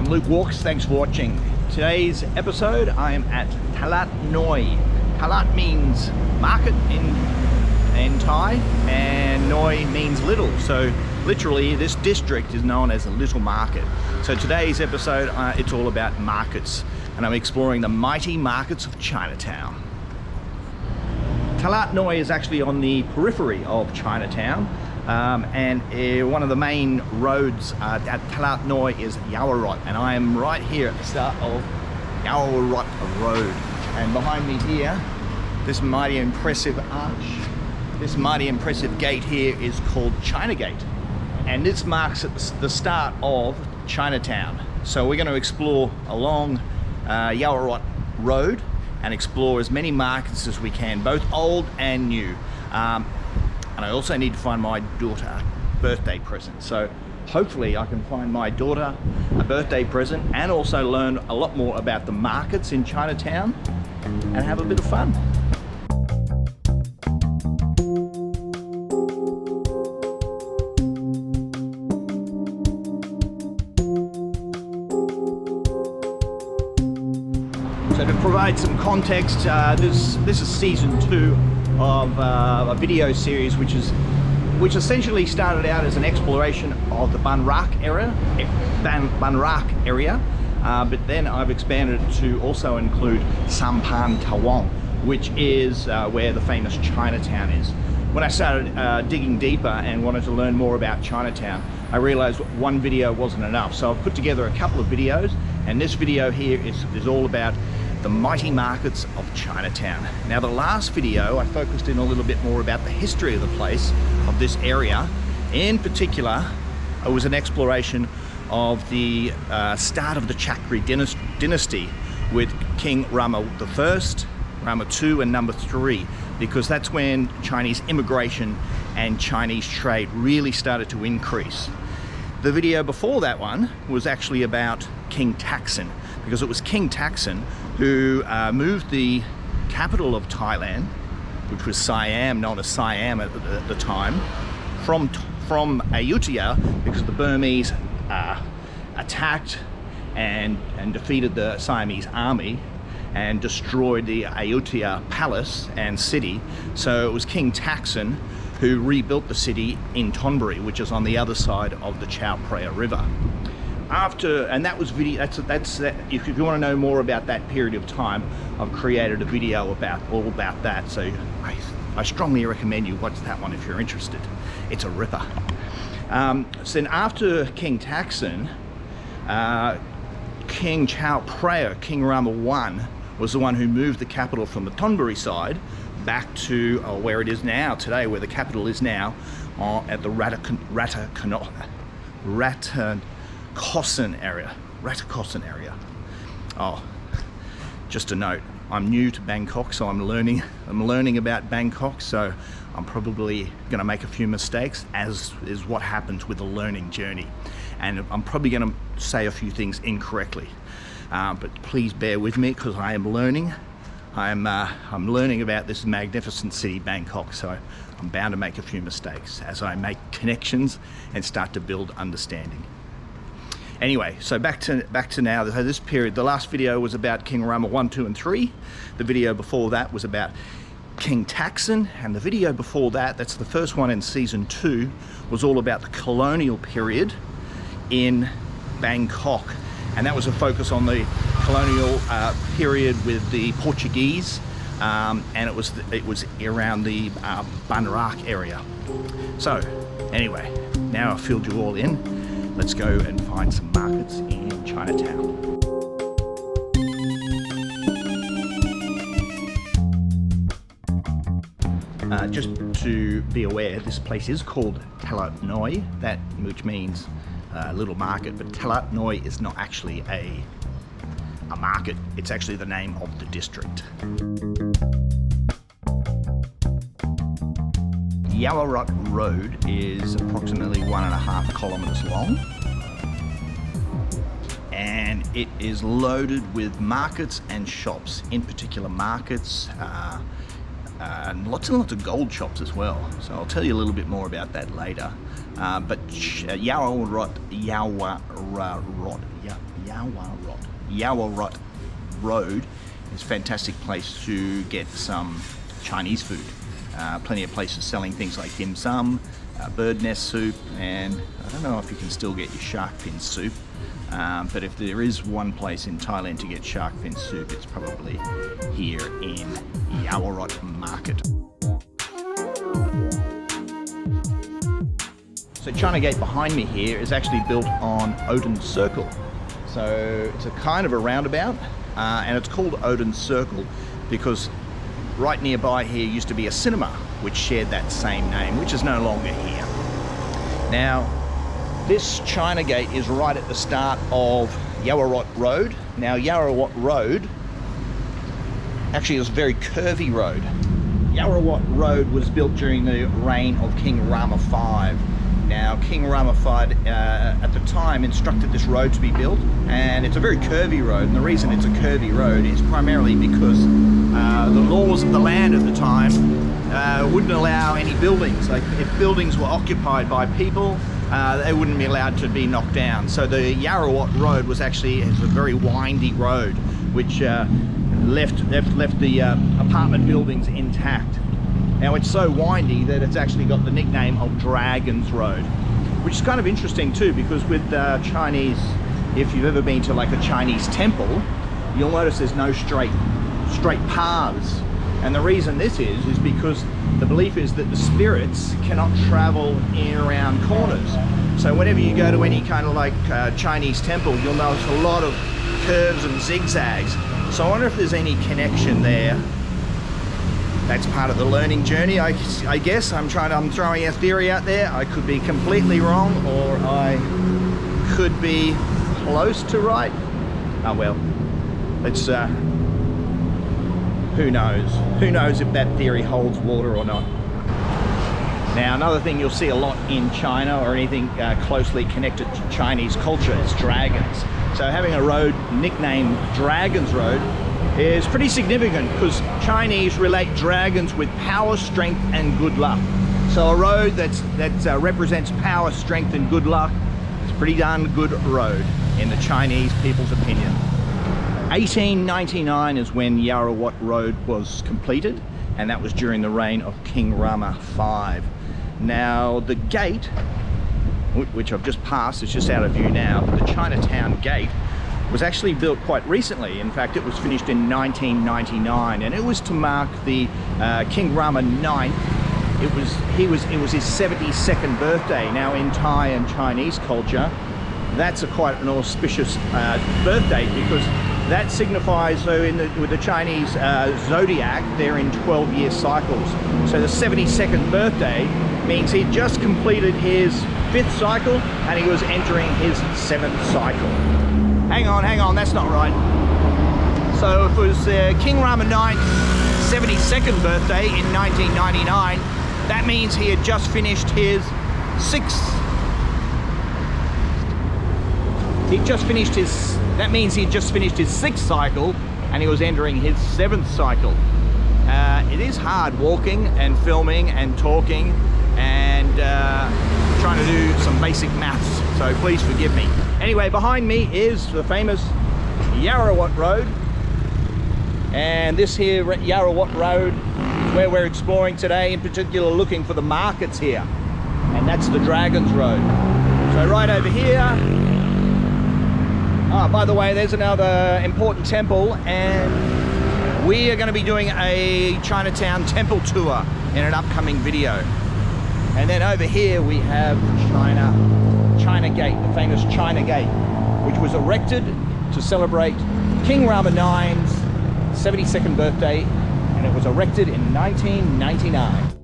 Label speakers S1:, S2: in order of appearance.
S1: Luke Walks, thanks for watching. Today's episode, I am at Talat Noi. Talat means market in Thai, and Noi means little. So literally this district is known as a little market. So today's episode, it's all about markets, and I'm exploring the mighty markets of Chinatown. Talat Noi is actually on the periphery of Chinatown, and one of the main roads at Talat Noi is Yaowarat, and I am right here at the start of Yaowarat Road. And behind me here, this mighty impressive arch, this mighty impressive gate here is called China Gate, and this marks the start of Chinatown. So we're going to explore along Yaowarat Road and explore as many markets as we can, both old and new. And I also need to find my daughter a birthday present. So hopefully I can find my daughter a birthday present and also learn a lot more about the markets in Chinatown and have a bit of fun. So to provide some context, this is season 2 of a video series which essentially started out as an exploration of the Bangkok area, but then I've expanded it to also include Sampangtawong, which is where the famous Chinatown is. When I started digging deeper and wanted to learn more about Chinatown, I realized one video wasn't enough, so I've put together a couple of videos, and this video here is all about the mighty markets of Chinatown. Now, the last video I focused in a little bit more about the history of the place, of this area. In particular, it was an exploration of the start of the Chakri dynasty with King Rama V, Rama II and number 3, because that's when Chinese immigration and Chinese trade really started to increase. The video before that one was actually about King Taksin, because it was King Taksin who moved the capital of Thailand, which was Siam, known as Siam at the time, from Ayutthaya, because the Burmese attacked and defeated the Siamese army and destroyed the Ayutthaya palace and city. So it was King Taksin who rebuilt the city in Thonburi, which is on the other side of the Chao Phraya River. And that was video. That's if you want to know more about that period of time, I've created a video all about that. So I strongly recommend you watch that one if you're interested. It's a ripper. So then after King Taksin, King Chao Phraya, King Rama I, was the one who moved the capital from the Thonburi side back to where it is now today, where the capital is now, at the Ratikosin area. Oh, just a note, I'm new to Bangkok, so I'm learning about Bangkok, so I'm probably going to make a few mistakes, as is what happens with a learning journey, and I'm probably going to say a few things incorrectly, but please bear with me because I am learning. I'm learning about this magnificent city, Bangkok, so I'm bound to make a few mistakes as I make connections and start to build understanding. Anyway, so back to now. So this period, the last video was about King Rama I, II, and 3. The video before that was about King Taksin, and the video before that, that's the first one in season 2, was all about the colonial period in Bangkok, and that was a focus on the colonial period with the Portuguese, and it was around the Bangkok area. So anyway, now I've filled you all in. Let's go and find some markets in Chinatown. Just to be aware, this place is called Talat Noi, which means little market, but Talat Noi is not actually a market. It's actually the name of the district. Yaowarat Road is approximately 1.5 kilometers long, and it is loaded with markets and shops, in particular markets, and lots of gold shops as well. So I'll tell you a little bit more about that later. But Yaowarat Yaowarat Road is a fantastic place to get some Chinese food. Plenty of places selling things like dim sum, bird nest soup, and I don't know if you can still get your shark fin soup, but if there is one place in Thailand to get shark fin soup, it's probably here in Yaowarat Market. So China Gate behind me here is actually built on Odeon Circle. So it's a kind of a roundabout, and it's called Odeon Circle because right nearby here used to be a cinema which shared that same name, which is no longer here. Now, this China Gate is right at the start of Yaowarat Road. Now, Yaowarat Road actually is a very curvy road. Yaowarat Road was built during the reign of King Rama V. Now, King Rama V at the time instructed this road to be built, and it's a very curvy road, and the reason it's a curvy road is primarily because the laws of the land at the time wouldn't allow any buildings. Like, if buildings were occupied by people, they wouldn't be allowed to be knocked down. So the Yaowarat Road was actually a very windy road, which left the apartment buildings intact. Now, it's so windy that it's actually got the nickname of Dragon's Road, which is kind of interesting too, because with Chinese, if you've ever been to like a Chinese temple, you'll notice there's no straight paths. And the reason this is because the belief is that the spirits cannot travel in and around corners. So whenever you go to any kind of like Chinese temple, you'll notice a lot of curves and zigzags. So I wonder if there's any connection there. That's part of the learning journey, I guess. I'm throwing a theory out there. I could be completely wrong, or I could be close to right. Oh well, it's who knows? Who knows if that theory holds water or not? Now, another thing you'll see a lot in China, or anything closely connected to Chinese culture, is dragons. So having a road nicknamed Dragon's Road is pretty significant, because Chinese relate dragons with power, strength, and good luck. So a road that represents power, strength, and good luck is a pretty darn good road in the Chinese people's opinion. 1899 is when Yaowarat Road was completed, and that was during the reign of King Rama V. Now, the gate, which I've just passed, it's just out of view now, but the Chinatown Gate was actually built quite recently. In fact, it was finished in 1999, and it was to mark the King Rama V. It was his 72nd birthday. Now, in Thai and Chinese culture, that's quite an auspicious birthday, because that signifies, so with the Chinese zodiac, they're in 12-year cycles. So the 72nd birthday means he just completed his 5th cycle, and he was entering his 7th cycle. Hang on, that's not right. So if it was King Rama IX's 72nd birthday in 1999, that means he had just finished his 6th. That means he just finished his 6th cycle, and he was entering his 7th cycle. It is hard walking and filming and talking and trying to do some basic maths, so please forgive me. Anyway, behind me is the famous Yaowarat Road, and this here Yaowarat Road is where we're exploring today, in particular looking for the markets here, and that's the Dragon's Road. So right over here, by the way, there's another important temple, and we are going to be doing a Chinatown temple tour in an upcoming video. And then over here we have China Gate, the famous China Gate, which was erected to celebrate King Rama IX's 72nd birthday, and it was erected in 1999.